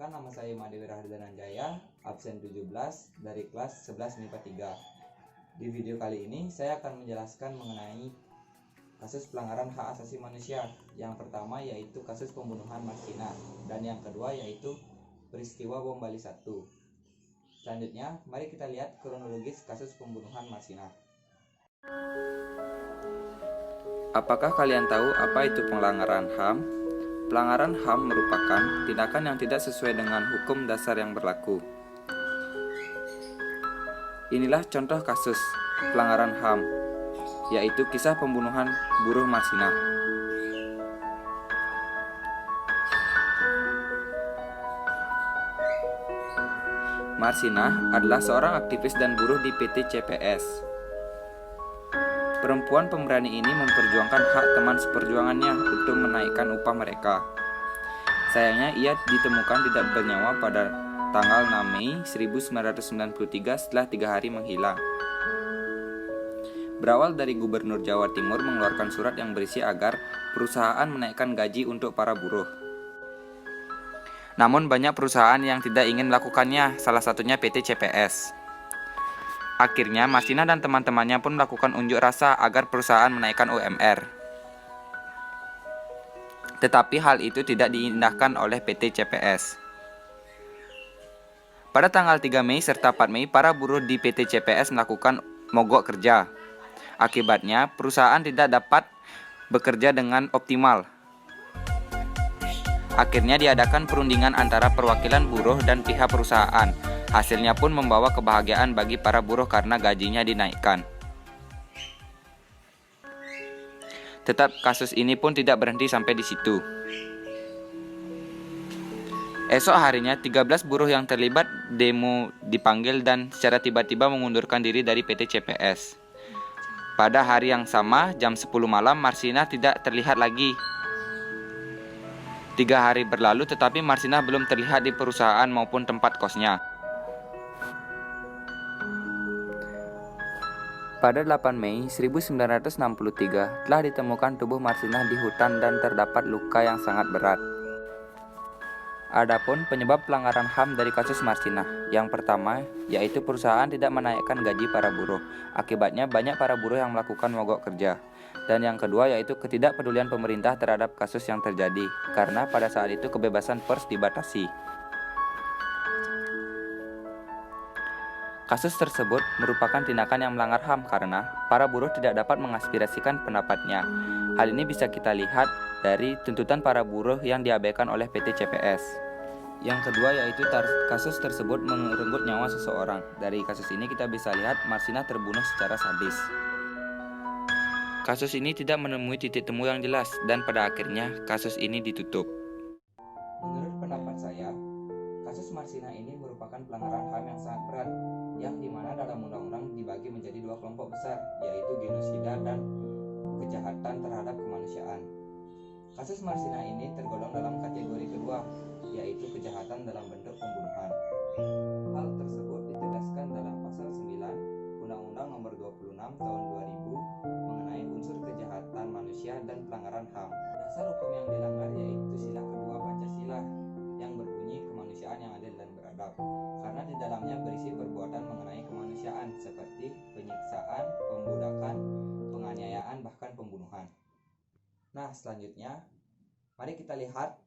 Perkenalkan, nama saya Madewi Rahdananjaya, absen 17 dari kelas 11 MIPA 3. Di video kali ini saya akan menjelaskan mengenai kasus pelanggaran hak asasi manusia. Yang pertama yaitu kasus pembunuhan Marsina, dan yang kedua yaitu peristiwa bom Bali 1. Selanjutnya, mari kita lihat kronologis kasus pembunuhan Marsina. Apakah kalian tahu apa itu pelanggaran HAM? Pelanggaran HAM merupakan tindakan yang tidak sesuai dengan hukum dasar yang berlaku. Inilah contoh kasus pelanggaran HAM, yaitu kisah pembunuhan buruh Marsina. Marsina adalah seorang aktivis dan buruh di PT CPS. Perempuan pemberani ini memperjuangkan hak teman seperjuangannya untuk menaikkan upah mereka. Sayangnya ia ditemukan tidak bernyawa pada tanggal 6 Mei 1993 setelah 3 hari menghilang. Berawal dari Gubernur Jawa Timur mengeluarkan surat yang berisi agar perusahaan menaikkan gaji untuk para buruh. Namun banyak perusahaan yang tidak ingin melakukannya, salah satunya PT CPS. Akhirnya Marsina dan teman-temannya pun melakukan unjuk rasa agar perusahaan menaikkan UMR. Tetapi hal itu tidak diindahkan oleh PT CPS. Pada tanggal 3 Mei serta 4 Mei, para buruh di PT CPS melakukan mogok kerja. Akibatnya, perusahaan tidak dapat bekerja dengan optimal. Akhirnya diadakan perundingan antara perwakilan buruh dan pihak perusahaan. Hasilnya pun membawa kebahagiaan bagi para buruh karena gajinya dinaikkan. Tetap kasus ini pun tidak berhenti sampai di situ. Esok harinya 13 buruh yang terlibat demo dipanggil dan secara tiba-tiba mengundurkan diri dari PT CPS. Pada hari yang sama, jam 10 malam, Marsina tidak terlihat lagi. 3 hari berlalu tetapi Marsina belum terlihat di perusahaan maupun tempat kosnya. Pada 8 Mei 1963 telah ditemukan tubuh Marsina di hutan dan terdapat luka yang sangat berat. Adapun penyebab pelanggaran HAM dari kasus Marsina, yang pertama yaitu perusahaan tidak menaikkan gaji para buruh. Akibatnya banyak para buruh yang melakukan mogok kerja. Dan yang kedua yaitu ketidakpedulian pemerintah terhadap kasus yang terjadi, karena pada saat itu kebebasan pers dibatasi. Kasus tersebut merupakan tindakan yang melanggar HAM karena para buruh tidak dapat mengaspirasikan pendapatnya. Hal ini bisa kita lihat dari tuntutan para buruh yang diabaikan oleh PT CPS. Yang kedua yaitu kasus tersebut merenggut nyawa seseorang. Dari kasus ini kita bisa lihat Marsina terbunuh secara sadis. Kasus ini tidak menemui titik temu yang jelas dan pada akhirnya kasus ini ditutup. Menurut pendapat saya, kasus Marsina ini merupakan pelanggaran HAM yang sangat berat, yang dimana dalam undang-undang dibagi menjadi dua kelompok besar, yaitu genosida dan kejahatan terhadap kemanusiaan. Kasus Marsina ini tergolong dalam kategori kedua, yaitu kejahatan dalam bentuk pembunuhan. Hal tersebut ditegaskan dalam pasal 9 Undang-Undang Nomor 26 Tahun 2000 mengenai unsur kejahatan manusia dan pelanggaran HAM. Dasar hukum yang dilanggar yaitu sila kedua Pancasila yang berbunyi kemanusiaan yang adil dan beradab, karena di dalamnya berisi perbuatan mengenai kemanusiaan seperti penyiksaan, pembudakan, penganiayaan, bahkan pembunuhan. Nah, selanjutnya mari kita lihat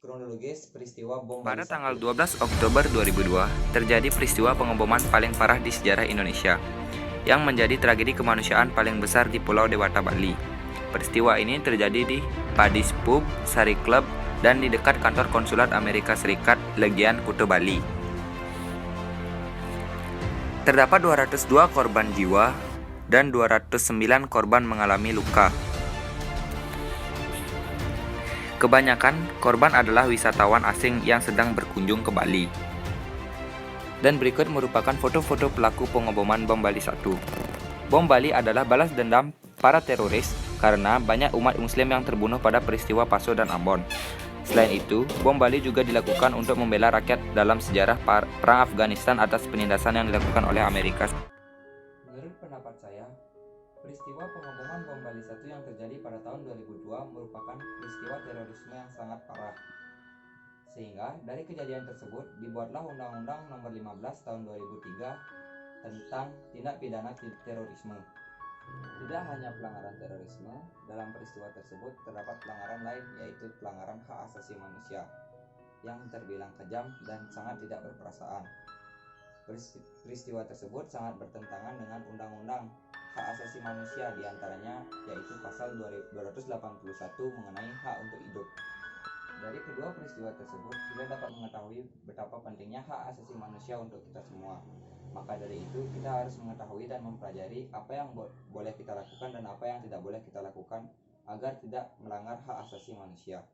kronologis peristiwa bom Bali 1. Pada tanggal 12 Oktober 2002, terjadi peristiwa pengeboman paling parah di sejarah Indonesia, yang menjadi tragedi kemanusiaan paling besar di Pulau Dewata, Bali. Peristiwa ini terjadi di Padis Pub, Sari Club, dan di dekat kantor konsulat Amerika Serikat Legian Kuta, Bali. Terdapat 202 korban jiwa dan 209 korban mengalami luka. Kebanyakan korban adalah wisatawan asing yang sedang berkunjung ke Bali. Dan berikut merupakan foto-foto pelaku pengeboman bom Bali 1. Bom Bali adalah balas dendam para teroris karena banyak umat muslim yang terbunuh pada peristiwa Paso dan Ambon. Selain itu, bom Bali juga dilakukan untuk membela rakyat dalam sejarah perang Afghanistan atas penindasan yang dilakukan oleh Amerika. Menurut pendapat saya, peristiwa pengeboman bom Bali 1 yang terjadi pada tahun 2002 merupakan peristiwa terorisme yang sangat parah. Sehingga dari kejadian tersebut dibuatlah Undang-Undang Nomor 15 Tahun 2003 tentang tindak pidana terorisme. Tidak hanya pelanggaran terorisme, dalam peristiwa tersebut terdapat pelanggaran lain, yaitu pelanggaran hak asasi manusia yang terbilang kejam dan sangat tidak berperasaan. Peristiwa tersebut sangat bertentangan dengan Undang-Undang Hak Asasi Manusia, diantaranya yaitu pasal 281 mengenai hak untuk hidup. Dari kedua peristiwa tersebut, kita dapat mengetahui betapa pentingnya hak asasi manusia untuk kita semua. Maka dari itu, kita harus mengetahui dan mempelajari apa yang boleh kita lakukan dan apa yang tidak boleh kita lakukan agar tidak melanggar hak asasi manusia.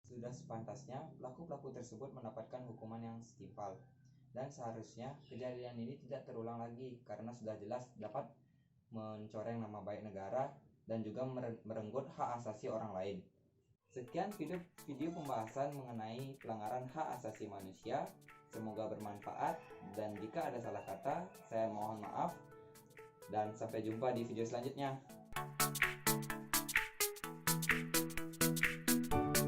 Sudah sepantasnya pelaku-pelaku tersebut mendapatkan hukuman yang setimpal, dan seharusnya kejadian ini tidak terulang lagi karena sudah jelas dapat mencoreng nama baik negara dan juga merenggut hak asasi orang lain. Sekian video pembahasan mengenai pelanggaran hak asasi manusia. Semoga bermanfaat, dan jika ada salah kata, saya mohon maaf, dan sampai jumpa di video selanjutnya.